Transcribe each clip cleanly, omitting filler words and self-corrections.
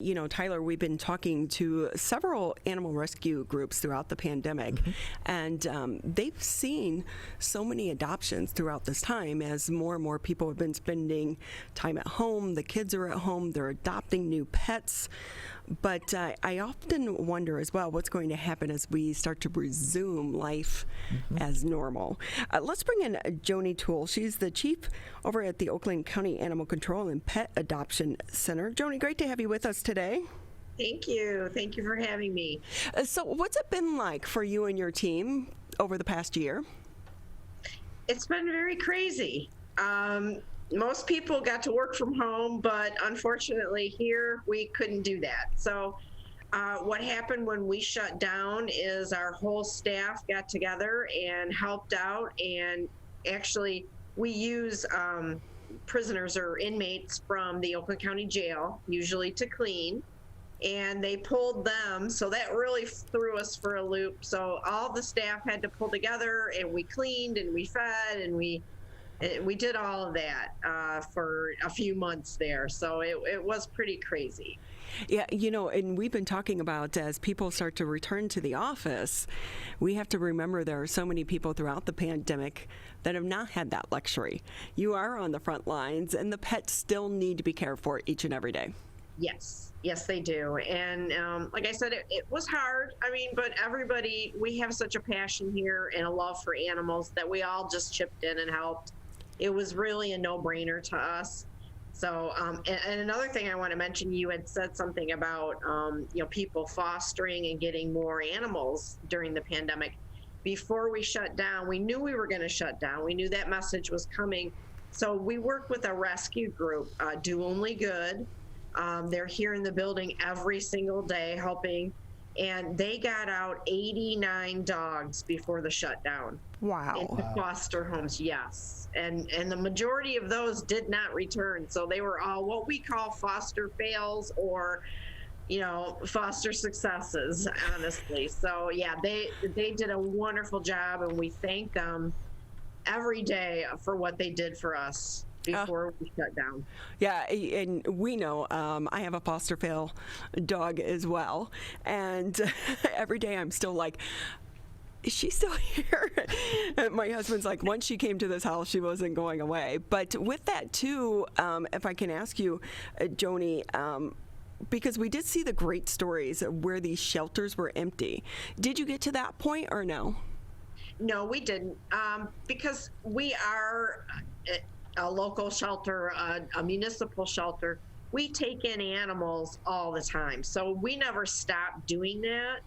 You know, Tyler, we've been talking to several animal rescue groups throughout the pandemic, and they've seen so many adoptions throughout this time as more and more people have been spending time at home. The kids are at home, they're adopting new pets. But I often wonder as well what's going to happen as we start to resume life as normal. Let's bring in Joni Toole. She's the chief over at the Oakland County Animal Control and Pet Adoption Center. Joni, great to have you with us today. Thank you. Thank you for having me. So what's it been like for you and your team over the past year? It's been very crazy. Most people got to work from home, but unfortunately here we couldn't do that. So what happened when we shut down is our whole staff got together and helped out, and actually we use prisoners or inmates from the Oakland County Jail, usually to clean, and they pulled them, so that really threw us for a loop. So all the staff had to pull together, and we cleaned and we fed and we did all of that for a few months there. So it was pretty crazy. Yeah, you know, and we've been talking about as people start to return to the office, we have to remember there are so many people throughout the pandemic that have not had that luxury. You are on the front lines, and the pets still need to be cared for each and every day. Yes, they do. And like I said, it was hard. I mean, but everybody, we have such a passion here and a love for animals that we all just chipped in and helped. It was really a no-brainer to us. So, and another thing I want to mention, you had said something about, people fostering and getting more animals during the pandemic. Before we shut down, we knew we were going to shut down. We knew that message was coming. So we worked with a rescue group, Do Only Good. They're here in the building every single day helping. And they got out 89 dogs before the shutdown. Wow. Into foster homes, yes. And the majority of those did not return. So they were all what we call foster fails or, foster successes, honestly. So yeah, they did a wonderful job, and we thank them every day for what they did for us before we shut down. Yeah, and we know I have a foster fail dog as well, and every day I'm still like, is she still here? My husband's like, once she came to this house, she wasn't going away. But with that too, if I can ask you, Joni, because we did see the great stories of where these shelters were empty. Did you get to that point or no? No, we didn't, because we are a local shelter, a municipal shelter. We take in animals all the time, so we never stopped doing that.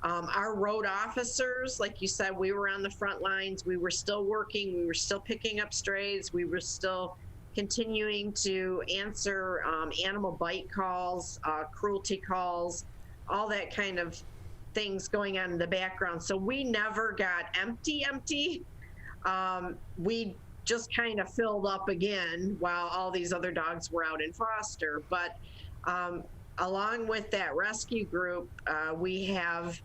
Our road officers, like you said, we were on the front lines. We were still working. We were still picking up strays. We were still continuing to answer animal bite calls, cruelty calls, all that kind of things going on in the background. So we never got empty. We just kind of filled up again while all these other dogs were out in foster. But along with that rescue group, we have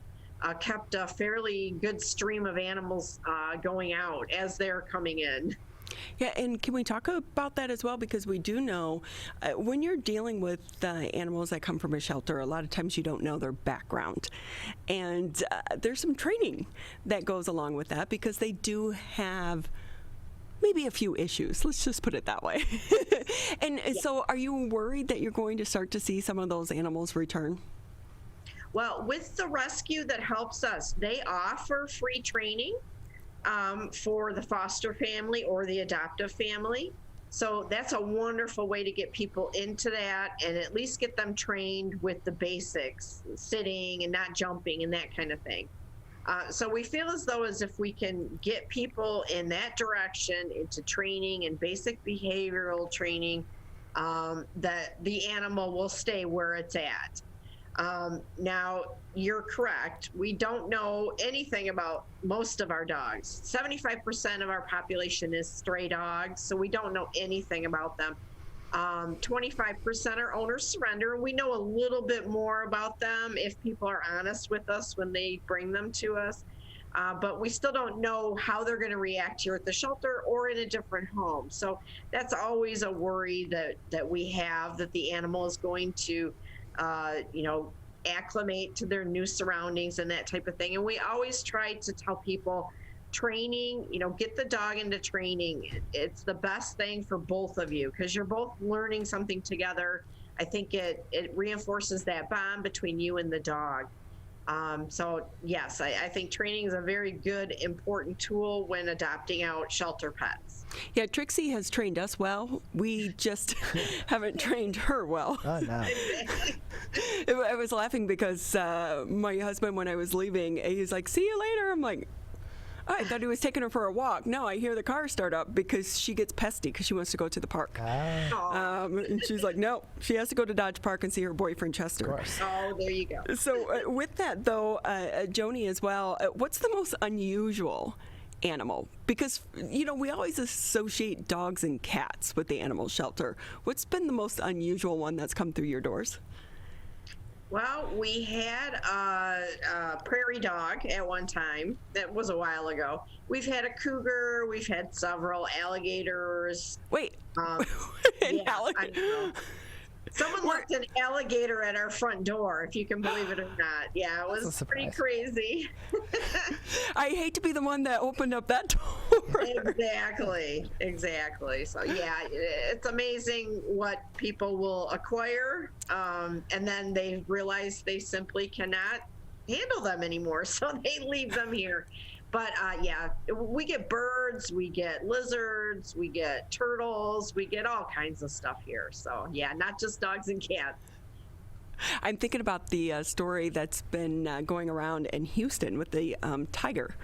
kept a fairly good stream of animals going out as they're coming in. Yeah, and can we talk about that as well? Because we do know when you're dealing with animals that come from a shelter, a lot of times you don't know their background. And there's some training that goes along with that because they do have maybe a few issues. Let's just put it that way. And so are you worried that you're going to start to see some of those animals return? Well, with the rescue that helps us, they offer free training for the foster family or the adoptive family. So that's a wonderful way to get people into that and at least get them trained with the basics, sitting and not jumping and that kind of thing. So we feel as though as if we can get people in that direction into training and basic behavioral training, that the animal will stay where it's at. Now, you're correct. We don't know anything about most of our dogs. 75% of our population is stray dogs, so we don't know anything about them. 25% are owners surrender. We know a little bit more about them if people are honest with us when they bring them to us. But we still don't know how they're going to react here at the shelter or in a different home. So that's always a worry that we have, that the animal is going to acclimate to their new surroundings and that type of thing. And we always try to tell people training, get the dog into training. It's the best thing for both of you because you're both learning something together. I think it reinforces that bond between you and the dog. So yes, I think training is a very good, important tool when adopting out shelter pets. Yeah, Trixie has trained us well. We just haven't trained her well. Oh, no. I was laughing because my husband, when I was leaving, he's like, "See you later." I'm like, oh, I thought he was taking her for a walk. No, I hear the car start up because she gets pesty because she wants to go to the park. And she's like, no, she has to go to Dodge Park and see her boyfriend, Chester. Of course. Oh, there you go. So with that, though, Joni as well, what's the most unusual animal? Because, we always associate dogs and cats with the animal shelter. What's been the most unusual one that's come through your doors? Well, we had a prairie dog at one time. That was a while ago. We've had a cougar. We've had several alligators. Wait, Yeah, I know. Someone left an alligator at our front door, if you can believe it or not. Yeah, it was pretty crazy. I hate to be the one that opened up that door. Exactly. So yeah, it's amazing what people will acquire, and then they realize they simply cannot handle them anymore, so they leave them here. But yeah, we get birds, we get lizards, we get turtles, we get all kinds of stuff here. So yeah, not just dogs and cats. I'm thinking about the story that's been going around in Houston with the tiger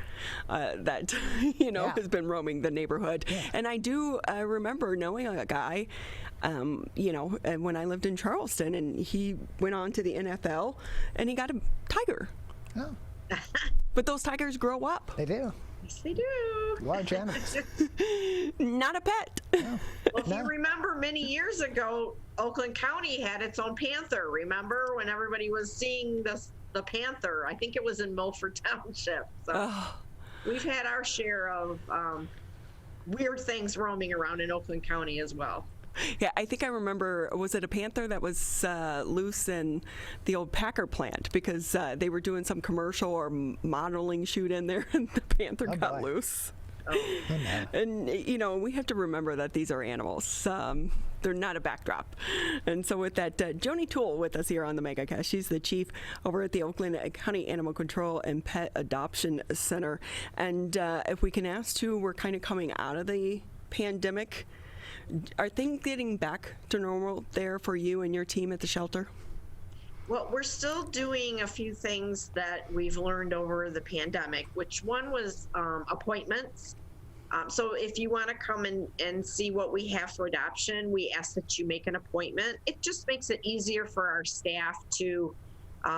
that has been roaming the neighborhood. Yeah. And I do remember knowing a guy, and when I lived in Charleston, and he went on to the NFL, and he got a tiger. Oh. But those tigers grow up. They do. Yes, they do. Large animals. Not a pet. No. Well, if you remember many years ago, Oakland County had its own panther. Remember when everybody was seeing the panther? I think it was in Milford Township. So we've had our share of weird things roaming around in Oakland County as well. Yeah, I think I remember, was it a panther that was loose in the old Packer plant because they were doing some commercial or modeling shoot in there and the panther got loose. Oh. And, we have to remember that these are animals. They're not a backdrop. And so with that, Joni Toole with us here on the MegaCast. She's the chief over at the Oakland County Animal Control and Pet Adoption Center. And if we can ask too, we're kind of coming out of the pandemic. Are things getting back to normal there for you and your team at the shelter? Well, we're still doing a few things that we've learned over the pandemic, which one was appointments. So if you want to come and see what we have for adoption, we ask that you make an appointment. It just makes it easier for our staff to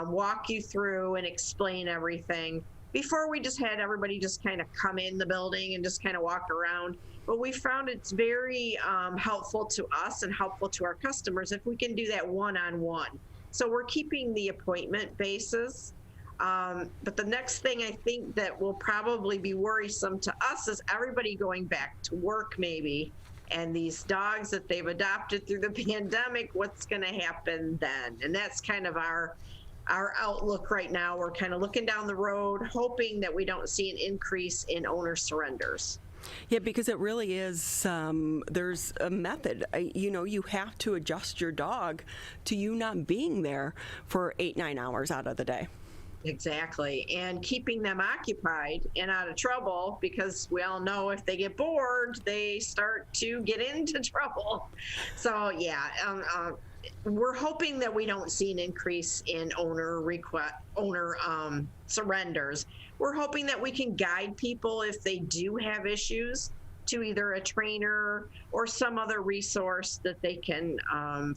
walk you through and explain everything. Before, we just had everybody just kind of come in the building and just kind of walk around. But we found it's very helpful to us and helpful to our customers if we can do that one-on-one. So we're keeping the appointment basis. But the next thing I think that will probably be worrisome to us is everybody going back to work maybe, and these dogs that they've adopted through the pandemic, what's going to happen then? And that's kind of our outlook right now. We're kind of looking down the road, hoping that we don't see an increase in owner surrenders. Yeah, because it really is, there's a method. You have to adjust your dog to you not being there for 8-9 hours out of the day. Exactly. And keeping them occupied and out of trouble, because we all know if they get bored, they start to get into trouble. So, yeah, we're hoping that we don't see an increase in owner surrenders. We're hoping that we can guide people if they do have issues to either a trainer or some other resource that they can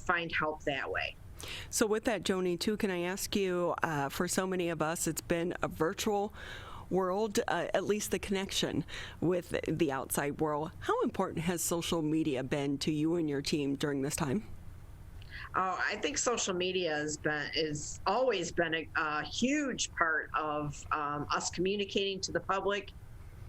find help that way. So with that, Joni, too, can I ask you, for so many of us, it's been a virtual world, at least the connection with the outside world. How important has social media been to you and your team during this time? Oh, I think social media is always been a huge part of us communicating to the public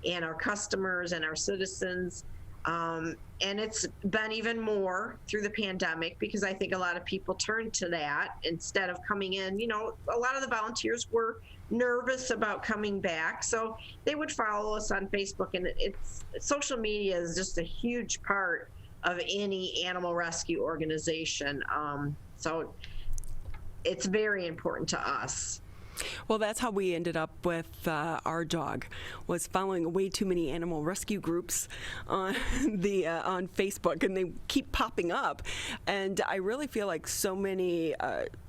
and our customers and our citizens. And it's been even more through the pandemic because I think a lot of people turned to that instead of coming in. You know, a lot of the volunteers were nervous about coming back, so they would follow us on Facebook. And it's social media is just a huge part of any animal rescue organization. So it's very important to us. Well, that's how we ended up with our dog, was following way too many animal rescue groups on on Facebook, and they keep popping up. And I really feel like so many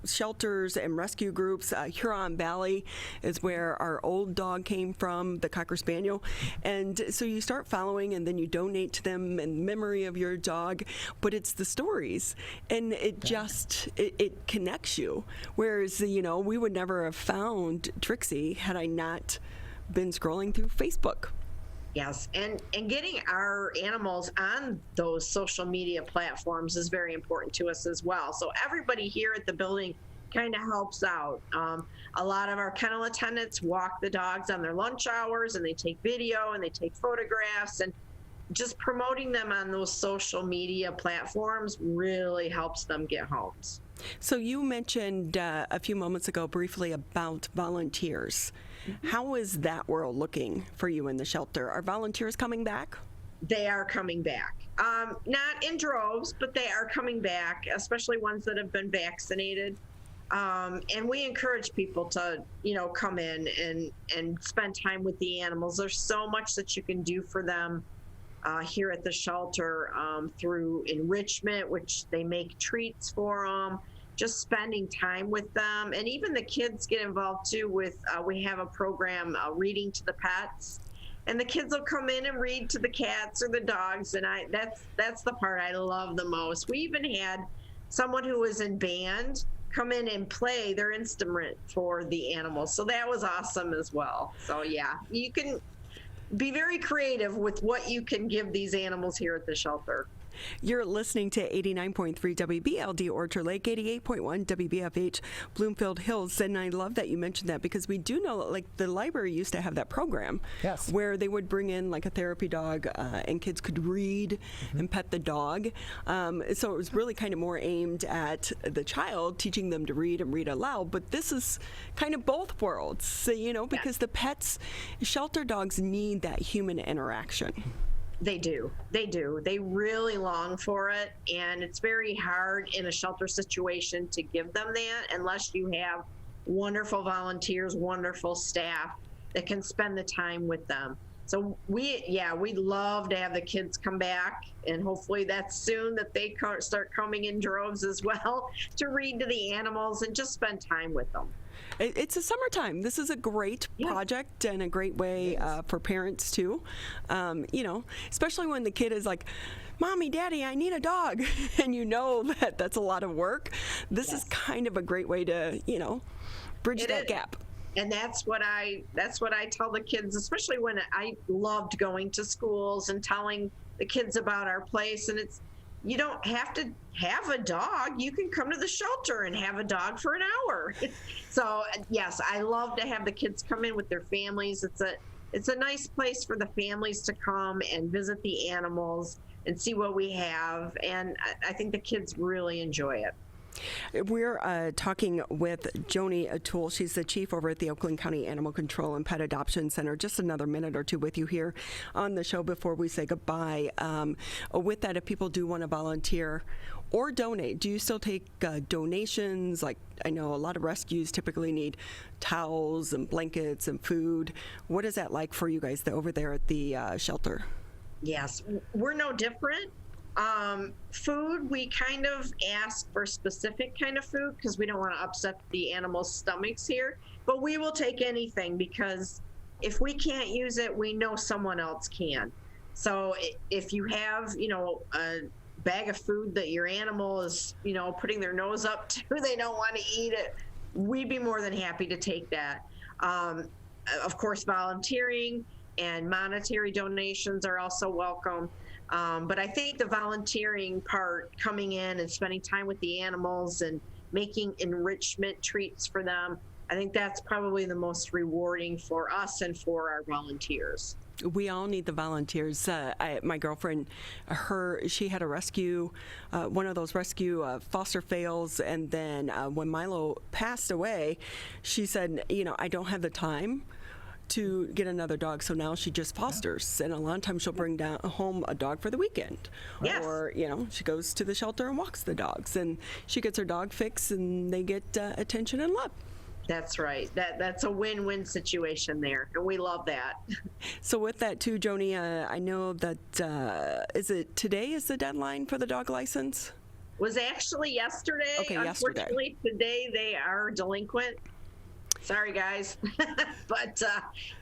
shelters and rescue groups, Huron Valley is where our old dog came from, the Cocker Spaniel. And so you start following, and then you donate to them in memory of your dog. But it's the stories, and it just it connects you. Whereas, you know, we would never have found Trixie had I not been scrolling through Facebook. Yes, and getting our animals on those social media platforms is very important to us as well. So everybody here at the building kind of helps out. A lot of our kennel attendants walk the dogs on their lunch hours, and they take video and they take photographs, and just promoting them on those social media platforms really helps them get homes. So you mentioned a few moments ago briefly about volunteers. Mm-hmm. How is that world looking for you in the shelter? Are volunteers coming back? They are coming back. Not in droves, but they are coming back, especially ones that have been vaccinated. And we encourage people to, you know, come in and spend time with the animals. There's so much that you can do for them here at the shelter through enrichment, which they make treats for them, just spending time with them. And even the kids get involved too with, we have a program, reading to the pets. And the kids will come in and read to the cats or the dogs. And that's the part I love the most. We even had someone who was in band come in and play their instrument for the animals. So that was awesome as well. So yeah, you can be very creative with what you can give these animals here at the shelter. You're listening to 89.3 WBLD Orchard Lake, 88.1 WBFH Bloomfield Hills. And I love that you mentioned that, because we do know, like, the library used to have that program. Yes. Where they would bring in like a therapy dog and kids could read and pet the dog. So it was really kind of more aimed at the child, teaching them to read and read aloud. But this is kind of both worlds, so, you know, because the pets, shelter dogs need that human interaction. They do. They do. They really long for it. And it's very hard in a shelter situation to give them that unless you have wonderful volunteers, wonderful staff that can spend the time with them. So we'd love to have the kids come back, and hopefully that's soon, that they start coming in droves as well to read to the animals and just spend time with them. It's a summertime. This is a great project and a great way for parents too. You know, especially when the kid is like, "Mommy, Daddy, I need a dog," and you know that that's a lot of work. This is kind of a great way to, you know, bridge that gap. And that's what I tell the kids, especially when I loved going to schools and telling the kids about our place. And it's, you don't have to have a dog. You can come to the shelter and have a dog for an hour. So yes, I love to have the kids come in with their families. It's a nice place for the families to come and visit the animals and see what we have. And I think the kids really enjoy it. We're talking with Joni O'Toole. She's the chief over at the Oakland County Animal Control and Pet Adoption Center. Just another minute or two with you here on the show before we say goodbye. With that, if people do want to volunteer or donate, do you still take donations? Like, I know a lot of rescues typically need towels and blankets and food. What is that like for you guys over there at the shelter? Yes, we're no different. Food, we kind of ask for specific kind of food because we don't want to upset the animals' stomachs here, but we will take anything, because if we can't use it, we know someone else can. So if you have, you know, a bag of food that your animal is, you know, putting their nose up to, they don't want to eat it, we'd be more than happy to take that. Of course, volunteering and monetary donations are also welcome. But I think the volunteering part, coming in and spending time with the animals and making enrichment treats for them, I think that's probably the most rewarding for us and for our volunteers. We all need the volunteers. My girlfriend, she had a rescue, one of those rescue foster fails, and then when Milo passed away, she said, I don't have the time to get another dog, so now she just fosters, and a lot of times she'll bring home a dog for the weekend. Yes. Or she goes to the shelter and walks the dogs, and she gets her dog fix, and they get attention and love. That's right. That's a win-win situation there, and we love that. So with that too, Joni, I know that today is the deadline for the dog license? Was actually yesterday. Okay, Unfortunately, today they are delinquent. Sorry, guys. But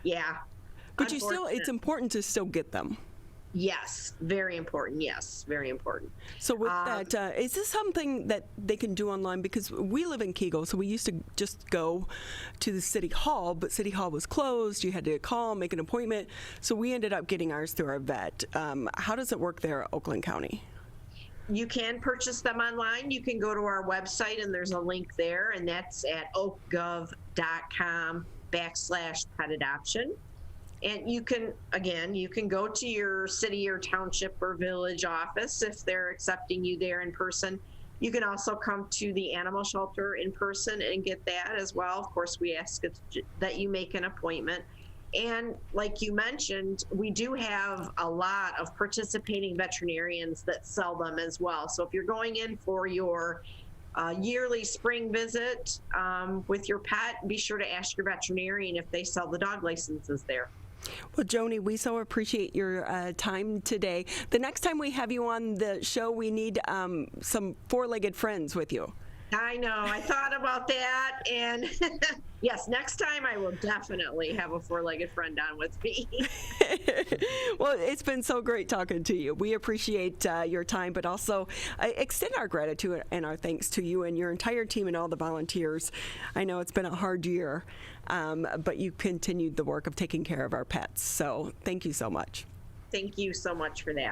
yeah. But it's important to still get them. Yes, very important. Yes, very important. So with that, is this something that they can do online? Because we live in Kegel, so we used to just go to the City Hall, but City Hall was closed. You had to call, make an appointment. So we ended up getting ours through our vet. How does it work there at Oakland County? You can purchase them online. You can go to our website, and there's a link there, and that's at oakgov.com/pet adoption. And you can go to your city or township or village office if they're accepting you there in person. You can also come to the animal shelter in person and get that as well. Of course, we ask that you make an appointment. And like you mentioned, we do have a lot of participating veterinarians that sell them as well. So if you're going in for your yearly spring visit with your pet, be sure to ask your veterinarian if they sell the dog licenses there. Well, Joni, we so appreciate your time today. The next time we have you on the show, we need some four-legged friends with you. I know. I thought about that. And yes, next time I will definitely have a four-legged friend on with me. Well, it's been so great talking to you. We appreciate your time, but also extend our gratitude and our thanks to you and your entire team and all the volunteers. I know it's been a hard year, but you continued the work of taking care of our pets. So thank you so much. Thank you so much for that.